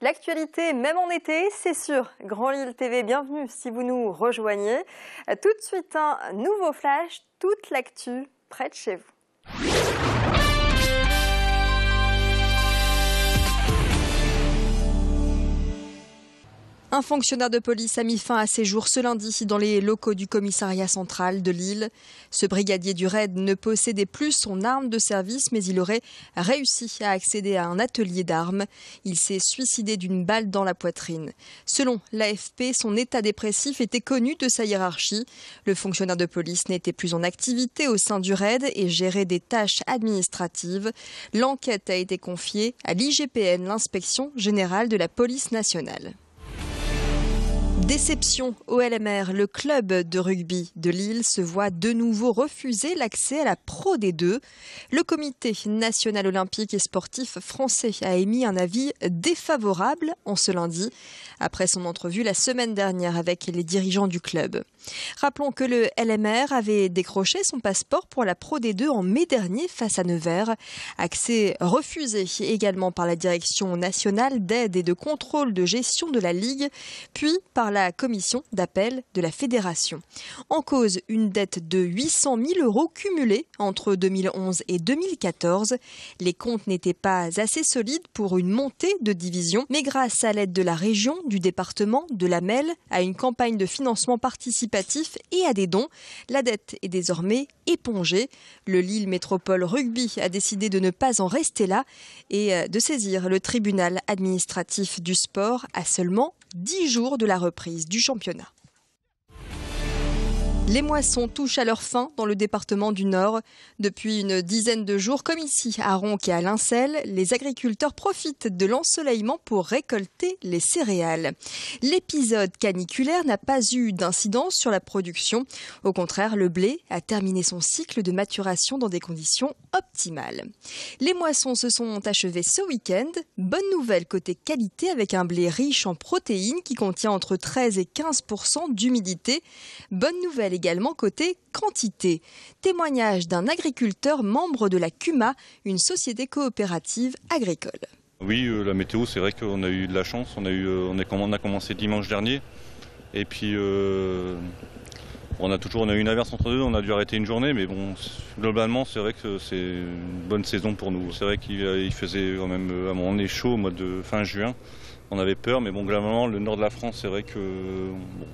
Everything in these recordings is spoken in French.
L'actualité, même en été, c'est sur Grand Lille TV. Bienvenue si vous nous rejoignez. Tout de suite, un nouveau flash, toute l'actu près de chez vous. Un fonctionnaire de police a mis fin à ses jours ce lundi dans les locaux du commissariat central de Lille. Ce brigadier du raid ne possédait plus son arme de service, mais il aurait réussi à accéder à un atelier d'armes. Il s'est suicidé d'une balle dans la poitrine. Selon l'AFP, son état dépressif était connu de sa hiérarchie. Le fonctionnaire de police n'était plus en activité au sein du raid et gérait des tâches administratives. L'enquête a été confiée à l'IGPN, l'Inspection générale de la police nationale. Déception au LMR, le club de rugby de Lille se voit de nouveau refuser l'accès à la Pro D2. Le comité national olympique et sportif français a émis un avis défavorable en ce lundi, après son entrevue la semaine dernière avec les dirigeants du club. Rappelons que le LMR avait décroché son passeport pour la Pro D2 en mai dernier face à Nevers. Accès refusé également par la direction nationale d'aide et de contrôle de gestion de la Ligue, puis par la commission d'appel de la fédération. En cause, une dette de 800 000 € cumulée entre 2011 et 2014. Les comptes n'étaient pas assez solides pour une montée de division, mais grâce à l'aide de la région, du département, de la MEL, à une campagne de financement participatif et à des dons, la dette est désormais épongée. Le Lille Métropole Rugby a décidé de ne pas en rester là et de saisir le tribunal administratif du sport à seulement 10 jours de la reprise du championnat. Les moissons touchent à leur fin dans le département du Nord. Depuis une dizaine de jours, comme ici à Ronques et à Lincel, les agriculteurs profitent de l'ensoleillement pour récolter les céréales. L'épisode caniculaire n'a pas eu d'incidence sur la production. Au contraire, le blé a terminé son cycle de maturation dans des conditions optimales. Les moissons se sont achevées ce week-end. Bonne nouvelle côté qualité avec un blé riche en protéines qui contient entre 13 et 15% d'humidité. Bonne nouvelle également côté quantité. Témoignage d'un agriculteur membre de la CUMA, une société coopérative agricole. Oui, la météo, c'est vrai qu'on a eu de la chance. On a commencé dimanche dernier. Et puis, on a eu une averse entre deux. On a dû arrêter une journée. Mais bon, globalement, c'est vrai que c'est une bonne saison pour nous. C'est vrai qu'il faisait quand même à un moment donné chaud au mois de fin juin. On avait peur. Mais bon, globalement, le nord de la France, c'est vrai que... Bon,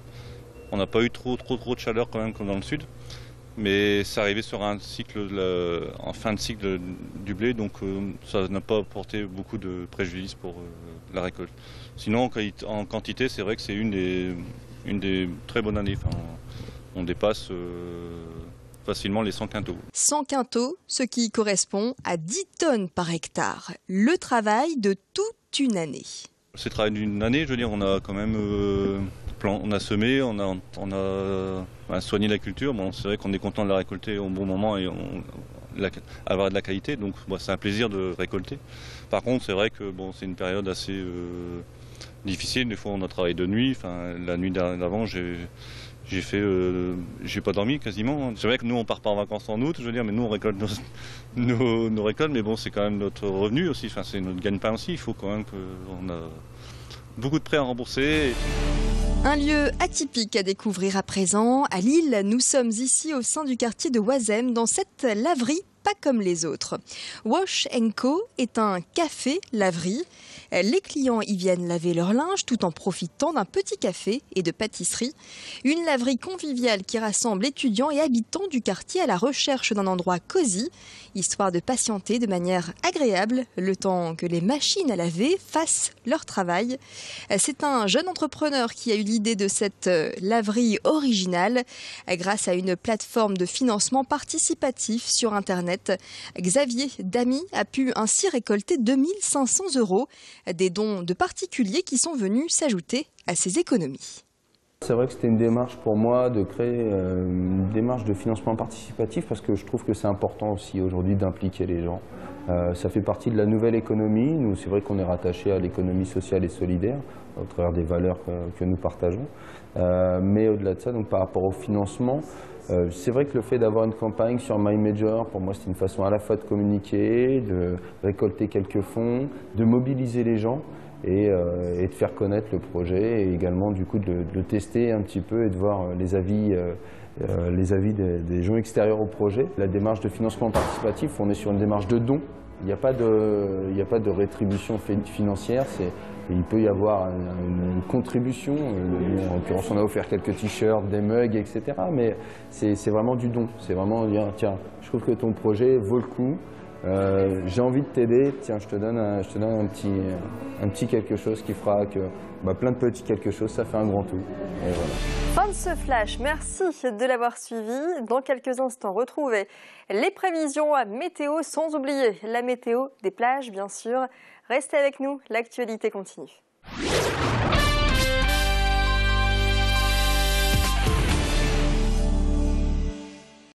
on n'a pas eu trop de chaleur quand même comme dans le sud, mais c'est arrivé sur un cycle en fin de cycle du blé, donc ça n'a pas apporté beaucoup de préjudice pour la récolte. Sinon en quantité, c'est vrai que c'est une des très bonnes années. Enfin, on dépasse facilement les 100 quintaux. 100 quintaux, ce qui correspond à 10 tonnes par hectare. Le travail de toute une année. C'est le travail d'une année, je veux dire, on a quand même... on a semé, on a soigné la culture. Bon, c'est vrai qu'on est content de la récolter au bon moment et avoir de la qualité. Donc bon, c'est un plaisir de récolter. Par contre, c'est vrai que bon, c'est une période assez difficile. Des fois, on a travaillé de nuit. Enfin, la nuit d'avant, j'ai pas dormi quasiment. C'est vrai que nous, on part pas en vacances en août, je veux dire, mais nous, on récolte nos récoltes. Mais bon, c'est quand même notre revenu aussi. Enfin, c'est notre gagne-pain aussi. Il faut quand même qu'on a beaucoup de prêts à rembourser. Un lieu atypique à découvrir à présent. À Lille, nous sommes ici au sein du quartier de Oisem, dans cette laverie pas comme les autres. Wash & Co est un café-laverie. Les clients y viennent laver leur linge tout en profitant d'un petit café et de pâtisserie. Une laverie conviviale qui rassemble étudiants et habitants du quartier à la recherche d'un endroit cosy, histoire de patienter de manière agréable le temps que les machines à laver fassent leur travail. C'est un jeune entrepreneur qui a eu l'idée de cette laverie originale grâce à une plateforme de financement participatif sur Internet. Xavier Damy a pu ainsi récolter 2 500 €, des dons de particuliers qui sont venus s'ajouter à ses économies. C'est vrai que c'était une démarche pour moi de créer une démarche de financement participatif parce que je trouve que c'est important aussi aujourd'hui d'impliquer les gens. Ça fait partie de la nouvelle économie. Nous, c'est vrai qu'on est rattaché à l'économie sociale et solidaire au travers des valeurs que nous partageons. Mais au-delà de ça, donc par rapport au financement, c'est vrai que le fait d'avoir une campagne sur MyMajor, pour moi, c'est une façon à la fois de communiquer, de récolter quelques fonds, de mobiliser les gens. et de faire connaître le projet et également du coup de le tester un petit peu et de voir les avis des gens extérieurs au projet. La démarche de financement participatif, on est sur une démarche de don. Il n'y a pas de rétribution financière. Il peut y avoir une contribution. En l'occurrence, on a offert quelques t-shirts, des mugs, etc. Mais c'est vraiment du don. C'est vraiment dire, tiens, je trouve que ton projet vaut le coup. J'ai envie de t'aider. Tiens, je te donne un petit quelque chose qui fera que plein de petits quelque chose, ça fait un grand tout. Et voilà. Fin de ce flash, merci de l'avoir suivi. Dans quelques instants, retrouvez les prévisions à météo, sans oublier la météo des plages, bien sûr. Restez avec nous, l'actualité continue.